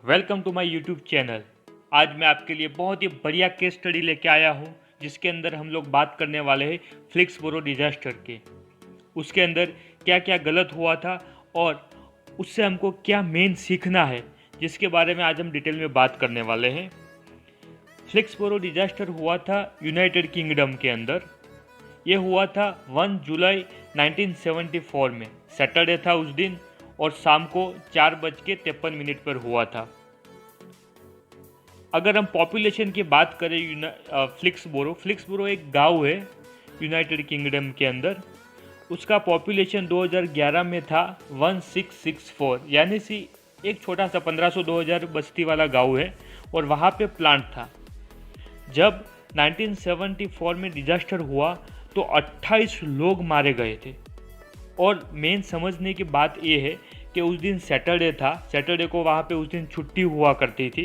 Welcome to my YouTube channel. आज मैं आपके लिए बहुत ही बढ़िया केस स्टडी लेके आया हूँ, जिसके अंदर हम लोग बात करने वाले हैं फ्लिक्सबोरो डिजास्टर के। उसके अंदर क्या क्या गलत हुआ था और उससे हमको क्या मेन सीखना है, जिसके बारे में आज हम डिटेल में बात करने वाले हैं। फ्लिक्सबोरो डिजास्टर हुआ था यूनाइटेड किंगडम के अंदर। ये हुआ था 1 जुलाई 1974 में, सैटरडे था उस दिन, और शाम को 4:53 पर हुआ था। अगर हम पॉपुलेशन की बात करें फ्लिक्सबोरो एक गांव है यूनाइटेड किंगडम के अंदर। उसका पॉपुलेशन 2011 में था 1664, यानी सी एक छोटा सा 1500-2000 बस्ती वाला गांव है, और वहाँ पे प्लांट था। जब 1974 में डिजास्टर हुआ तो 28 लोग मारे गए थे। और मेन समझने की बात यह है कि उस दिन सैटरडे था, सैटरडे को वहाँ पे उस दिन छुट्टी हुआ करती थी,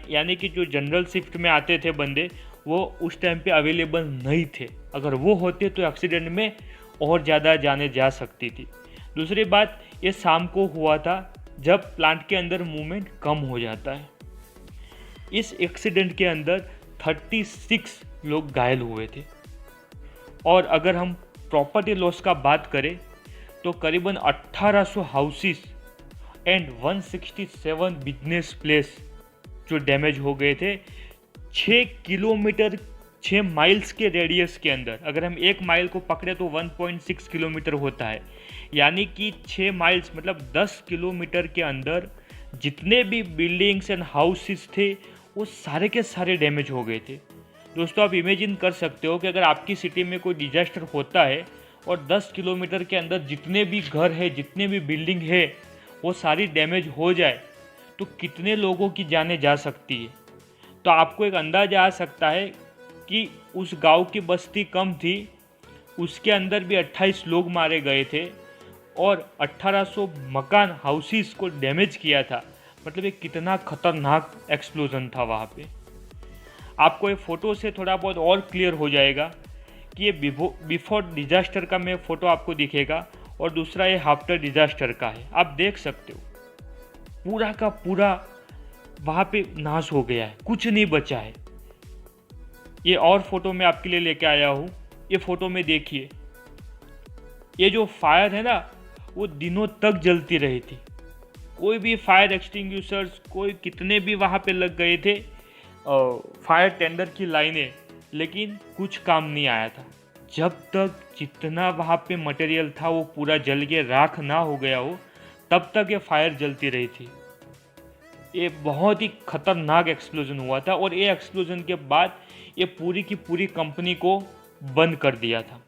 यानी कि जो जनरल शिफ्ट में आते थे बंदे, वो उस टाइम पे अवेलेबल नहीं थे। अगर वो होते तो एक्सीडेंट में और ज़्यादा जाने जा सकती थी। दूसरी बात, ये शाम को हुआ था जब प्लांट के अंदर मूवमेंट कम हो जाता है। इस एक्सीडेंट के अंदर 36 लोग घायल हुए थे। और अगर हम प्रॉपर्टी लॉस का बात करें तो करीबन 1800 हाउसेस एंड 167 बिजनेस प्लेस जो डैमेज हो गए थे। 6 किलोमीटर 6 माइल्स के रेडियस के अंदर, अगर हम 1 माइल को पकड़े तो 1.6 किलोमीटर होता है, यानी कि 6 माइल्स मतलब 10 किलोमीटर के अंदर जितने भी बिल्डिंग्स एंड हाउसेस थे वो सारे के सारे डैमेज हो गए थे। दोस्तों, आप इमेजिन कर सकते हो कि अगर आपकी सिटी में कोई डिजास्टर होता है और 10 किलोमीटर के अंदर जितने भी घर है, जितने भी बिल्डिंग है, वो सारी डैमेज हो जाए तो कितने लोगों की जानें जा सकती है। तो आपको एक अंदाजा आ सकता है कि उस गांव की बस्ती कम थी, उसके अंदर भी 28 लोग मारे गए थे और 1800 मकान हाउसेस को डैमेज किया था। मतलब ये कितना खतरनाक एक्सप्लोजन था वहाँ पे। आपको ये फ़ोटो से थोड़ा बहुत और क्लियर हो जाएगा कि ये बिफोर डिजास्टर का मैं फ़ोटो आपको दिखेगा, और दूसरा ये आफ्टर डिजास्टर का है। आप देख सकते हो पूरा का पूरा वहाँ पे नाश हो गया है, कुछ नहीं बचा है। ये और फोटो मैं आपके लिए लेके आया हूँ। ये फोटो में देखिए, ये जो फायर है ना, वो दिनों तक जलती रही थी। कोई भी फायर एक्सटिंग्विशर्स, कोई कितने भी वहाँ पे लग गए थे फायर टेंडर की लाइनें, लेकिन कुछ काम नहीं आया था। जब तक जितना वहाँ पे मटेरियल था वो पूरा जल के राख ना हो गया हो, तब तक ये फायर जलती रही थी। ये बहुत ही खतरनाक एक्सप्लोजन हुआ था, और ये एक्सप्लोजन के बाद ये पूरी की पूरी कंपनी को बंद कर दिया था।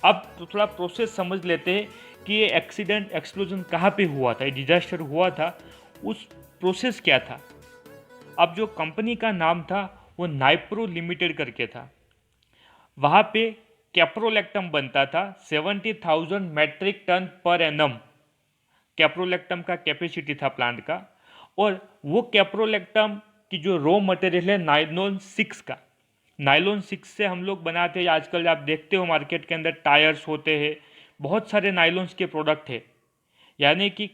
अब तो थोड़ा प्रोसेस समझ लेते हैं कि ये एक्सप्लोजन कहाँ पे हुआ था, ये डिजास्टर हुआ था, उस प्रोसेस क्या था। अब जो कंपनी का नाम था वो नाइप्रो लिमिटेड करके था। वहाँ पे कैप्रोलैक्टम बनता था 70,000 metric ton per annum. Caprolactam का कैपेसिटी था प्लांट का। और वो कैप्रोलैक्टम की जो रॉ मटेरियल है नायलॉन 6 का। नायलॉन 6 से हम लोग बनाते हैं, आजकल आप देखते हो मार्केट के अंदर टायर्स होते हैं, बहुत सारे नायलॉन्स के प्रोडक्ट है। यानी कि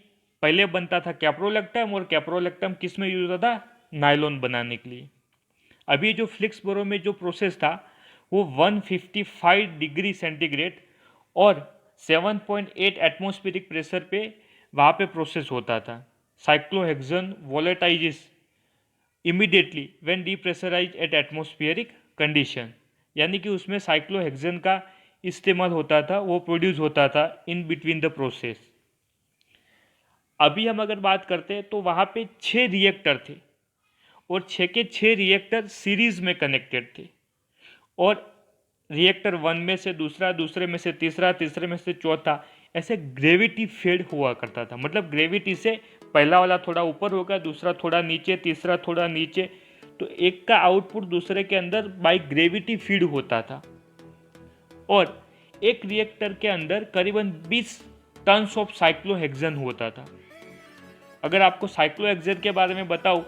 पहले बनता था कैप्रोलैक्टम, और कैप्रोलैक्टम किस में यूज होता था, नायलॉन बनाने के लिए। अभी जो फ्लिक्सबोरो में जो प्रोसेस था वो 155 डिग्री सेंटीग्रेड और 7.8 एटमॉस्फेरिक प्रेशर पे वहाँ पे प्रोसेस होता था। Cyclohexane volatilizes immediately when depressurize at atmospheric condition, यानी कि उसमें साइक्लोहेक्सेन का इस्तेमाल होता था, वो प्रोड्यूस होता था इन बिटवीन द प्रोसेस। अभी हम अगर बात करते हैं तो वहाँ पे 6 रिएक्टर थे, और 6 के 6 रिएक्टर सीरीज में कनेक्टेड थे। और रिएक्टर 1 में से दूसरा, दूसरे में से तीसरा, तीसरे में से चौथा, ऐसे ग्रेविटी फेड हुआ करता था। मतलब ग्रेविटी से पहला वाला थोड़ा ऊपर होगा, दूसरा थोड़ा नीचे, तीसरा थोड़ा नीचे, तो एक का आउटपुट दूसरे के अंदर बाय ग्रेविटी फीड होता था। और एक रिएक्टर के अंदर करीबन 20 टन्स ऑफ साइक्लोहेक्सेन होता था। अगर आपको साइक्लोहेक्सेन के बारे में बताऊं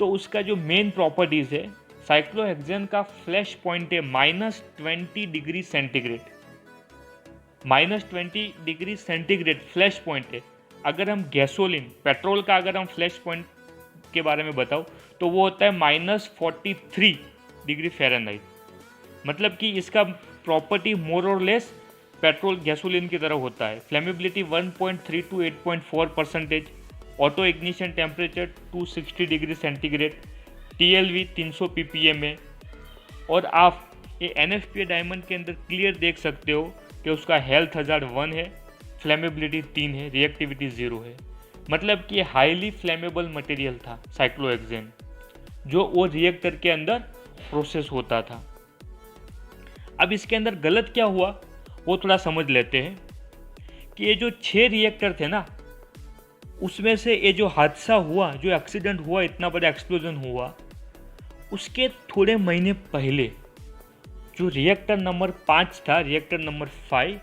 तो उसका जो मेन प्रॉपर्टीज है, साइक्लोहेक्सेन का फ्लैश पॉइंट है -20 degree centigrade. -20 degree centigrade flash point है। अगर हम गैसोलीन पेट्रोल का अगर हम फ्लैश पॉइंट के बारे में बताओ तो वो होता है -43 डिग्री फ़ारेनहाइट। मतलब कि इसका प्रॉपर्टी मोर और लेस पेट्रोल गैसोलीन की तरह होता है। Flammability 1.3 to 8.4%, auto ignition temperature 260 degree centigrade, TLV 300 ppm है। और आप ये NFPA डायमंड के अंदर क्लियर देख सकते हो कि उसका हेल्थ हजार्ड 1 है, फ्लेमेबिलिटी 3 है, रिएक्टिविटी 0 है। मतलब कि हाईली फ्लेमेबल मटेरियल था साइक्लोहेक्सेन, जो वो रिएक्टर के अंदर प्रोसेस होता था। अब इसके अंदर गलत क्या हुआ वो थोड़ा समझ लेते हैं कि ये जो 6 रिएक्टर थे ना, उसमें से ये जो हादसा हुआ, जो एक्सीडेंट हुआ, इतना बड़ा एक्सप्लोजन हुआ, उसके थोड़े महीने पहले जो रिएक्टर नंबर 5 था, रिएक्टर नंबर 5,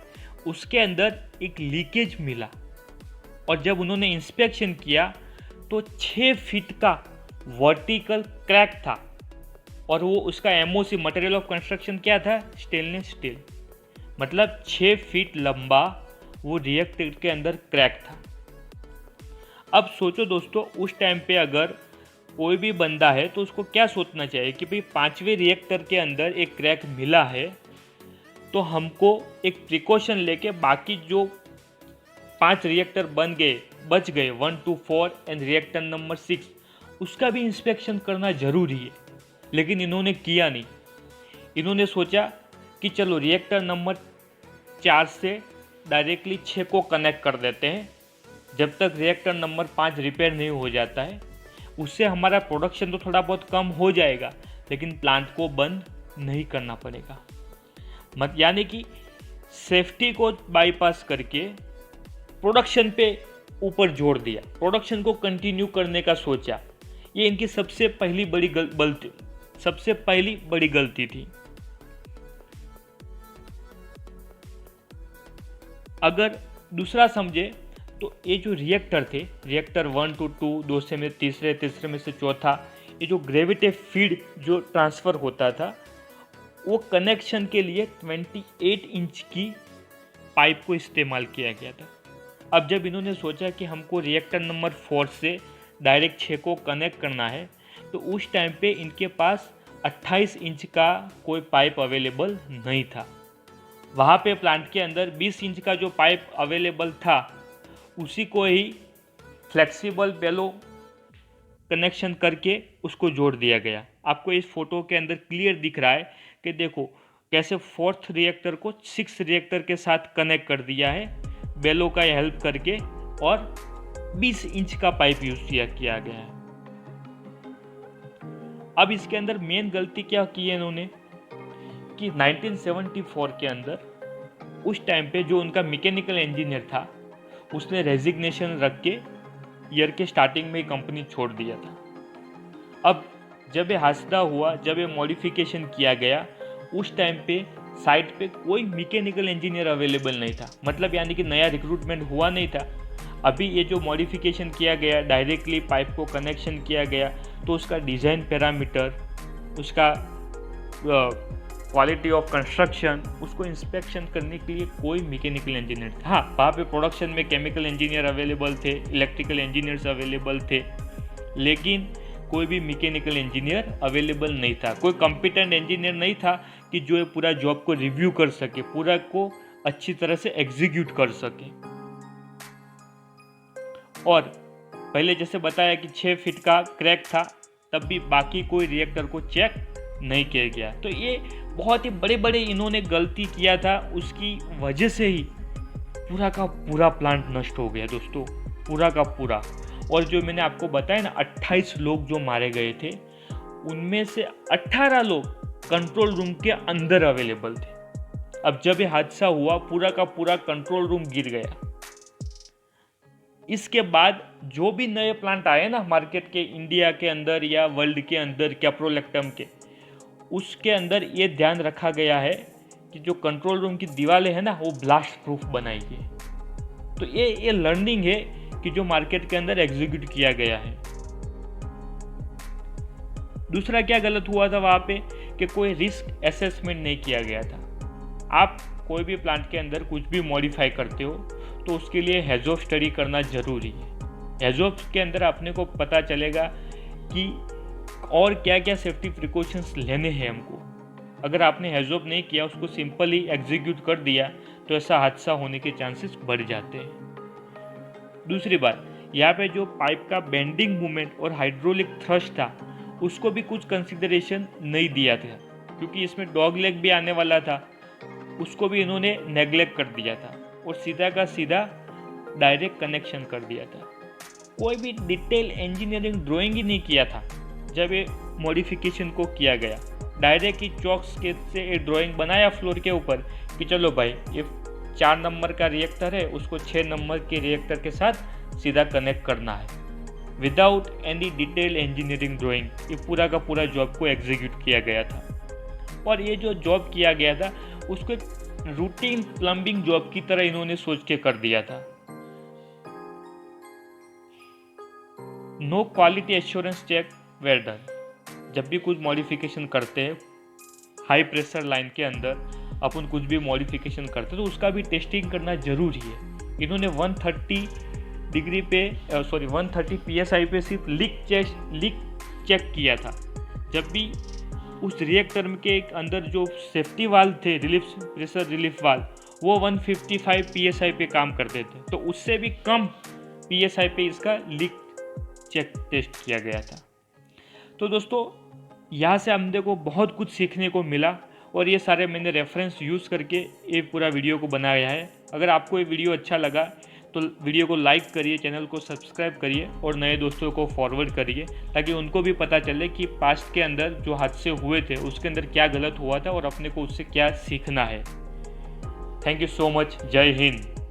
उसके अंदर एक लीकेज मिला। और जब उन्होंने इंस्पेक्शन किया तो 6 फीट का वर्टिकल क्रैक था। और वो उसका MOC मटेरियल ऑफ कंस्ट्रक्शन क्या था? Stainless steel. मतलब 6 फीट लंबा वो रिएक्टर के अंदर क्रैक था। अब सोचो दोस्तों, उस टाइम पे अगर कोई भी बंदा है तो उसको क्या सोचना चाहिए कि भाई 5वें रिएक्टर के अंदर एक क्रैक मिला है, तो हमको एक प्रिकॉशन लेके बाकी जो 5 रिएक्टर बच गए 1 to 4 एंड रिएक्टर नंबर 6, उसका भी इंस्पेक्शन करना जरूरी है। लेकिन इन्होंने किया नहीं। इन्होंने सोचा कि चलो रिएक्टर नंबर 4 से डायरेक्टली 6 को कनेक्ट कर देते हैं, जब तक रिएक्टर नंबर 5 रिपेयर नहीं हो जाता है। उससे हमारा प्रोडक्शन तो थोड़ा बहुत कम हो जाएगा, लेकिन प्लांट को बंद नहीं करना पड़ेगा। यानी कि सेफ्टी को बाईपास करके प्रोडक्शन पे ऊपर जोर दिया, प्रोडक्शन को कंटिन्यू करने का सोचा। ये इनकी सबसे पहली बड़ी गलती थी। अगर दूसरा समझे तो ये जो रिएक्टर थे, रिएक्टर 1 to 2, 2 से में तीसरे में से चौथा, ये जो ग्रेविटी फीड जो ट्रांसफ़र होता था, वो कनेक्शन के लिए 28 इंच की पाइप को इस्तेमाल किया गया था। अब जब इन्होंने सोचा कि हमको रिएक्टर नंबर 4 से डायरेक्ट 6 को कनेक्ट करना है, तो उस टाइम पे इनके पास 28 इंच का कोई पाइप अवेलेबल नहीं था। वहाँ पे प्लांट के अंदर 20 इंच का जो पाइप अवेलेबल था, उसी को ही फ्लेक्सिबल बेलो कनेक्शन करके उसको जोड़ दिया गया। आपको इस फोटो के अंदर क्लियर दिख रहा है कि देखो कैसे 4th रिएक्टर को 6th रिएक्टर के साथ कनेक्ट कर दिया है बेलो का हेल्प करके, और 20 इंच का पाइप यूज किया गया है। अब इसके अंदर मेन गलती क्या की है इन्होंने कि 1974 के अंदर उस टाइम पे जो उनका मैकेनिकल इंजीनियर था, उसने रेजिग्नेशन रख के ईयर के स्टार्टिंग में ही कंपनी छोड़ दिया था। अब जब ये हादसा हुआ, जब ये मॉडिफिकेशन किया गया, उस टाइम पे साइट पे कोई मैकेनिकल इंजीनियर अवेलेबल नहीं था। मतलब यानी कि नया रिक्रूटमेंट हुआ नहीं था। अभी ये जो मॉडिफिकेशन किया गया, डायरेक्टली पाइप को कनेक्शन किया गया, तो उसका डिज़ाइन पैरामीटर, उसका क्वालिटी ऑफ कंस्ट्रक्शन, उसको इंस्पेक्शन करने के लिए कोई मैकेनिकल इंजीनियर था। हाँ, वहाँ पे प्रोडक्शन में केमिकल इंजीनियर अवेलेबल थे, इलेक्ट्रिकल इंजीनियर्स अवेलेबल थे, लेकिन कोई भी मैकेनिकल इंजीनियर अवेलेबल नहीं था। कोई कॉम्पिटेंट इंजीनियर नहीं था कि जो ये पूरा जॉब को रिव्यू कर सके, पूरा को अच्छी तरह से एग्जीक्यूट कर सके। और पहले जैसे बताया कि 6 फीट का क्रैक था, तब भी बाकी कोई रिएक्टर को चेक नहीं किया गया। तो ये बहुत ही बड़े इन्होंने गलती किया था, उसकी वजह से ही पूरा का पूरा प्लांट नष्ट हो गया दोस्तों, पूरा का पूरा। और जो मैंने आपको बताया ना, 28 लोग जो मारे गए थे, उनमें से 18 लोग कंट्रोल रूम के अंदर अवेलेबल थे। अब जब ये हादसा हुआ, पूरा का पूरा कंट्रोल रूम गिर गया। इसके बाद जो भी नए प्लांट आए ना मार्केट के, इंडिया के अंदर या वर्ल्ड के अंदर कैप्रोलैक्टम के, उसके अंदर ये ध्यान रखा गया है कि जो कंट्रोल रूम की दीवारें हैं ना, वो ब्लास्ट प्रूफ बनाई गई। तो ये लर्निंग है कि जो मार्केट के अंदर एग्जीक्यूट किया गया है। दूसरा क्या गलत हुआ था वहाँ पे कि कोई रिस्क असेसमेंट नहीं किया गया था। आप कोई भी प्लांट के अंदर कुछ भी मॉडिफाई करते हो तो उसके लिए हैज़ोप स्टडी करना ज़रूरी है। हैज़ोप के अंदर अपने को पता चलेगा कि और क्या क्या सेफ्टी प्रिकॉशंस लेने हैं हमको। अगर आपने हैज़ोप नहीं किया, उसको सिंपली एग्जीक्यूट कर दिया, तो ऐसा हादसा होने के चांसेस बढ़ जाते हैं। दूसरी बात, यहाँ पे जो पाइप का बेंडिंग मूवमेंट और हाइड्रोलिक थ्रस्ट था, उसको भी कुछ कंसिडरेशन नहीं दिया था, क्योंकि इसमें डॉग लेग भी आने वाला था, उसको भी इन्होंने नेग्लेक्ट कर दिया था और सीधा का सीधा डायरेक्ट कनेक्शन कर दिया था। कोई भी डिटेल इंजीनियरिंग ड्राइंग ही नहीं किया था जब ये मॉडिफिकेशन को किया गया। डायरेक्ट ही चॉक स्केच से एक ड्राइंग बनाया फ्लोर के ऊपर कि चलो भाई, ये 4 नंबर का रिएक्टर है, उसको 6 नंबर के रिएक्टर के साथ सीधा कनेक्ट करना है, without any detail engineering drawing. ये पूरा का पूरा जॉब को एग्जीक्यूट किया गया था। और ये जो जॉब किया गया था उसको रूटीन प्लम्बिंग जॉब की तरह इन्होंने सोच के कर दिया था। No quality assurance check were done. जब भी कुछ मॉडिफिकेशन करते हैं हाई प्रेशर लाइन के अंदर, अपन कुछ भी मॉडिफिकेशन करते हैं तो उसका भी टेस्टिंग करना जरूरी है। इन्होंने 130 डिग्री पे 130 PSI पे सिर्फ लीक चेक किया था। जब भी उस रिएक्टर के अंदर जो सेफ्टी वाल्व थे, प्रेशर रिलीफ वाल्व, वो 155 PSI पे काम करते थे, तो उससे भी कम PSI पे इसका लीक चेक टेस्ट किया गया था। तो दोस्तों, यहाँ से हमने को बहुत कुछ सीखने को मिला और ये सारे मैंने रेफरेंस यूज़ करके ये पूरा वीडियो को बनाया है। अगर आपको ये वीडियो अच्छा लगा तो वीडियो को लाइक करिए, चैनल को सब्सक्राइब करिए और नए दोस्तों को फॉरवर्ड करिए, ताकि उनको भी पता चले कि पास्ट के अंदर जो हादसे हुए थे उसके अंदर क्या गलत हुआ था और अपने को उससे क्या सीखना है। Thank you so much. जय हिंद।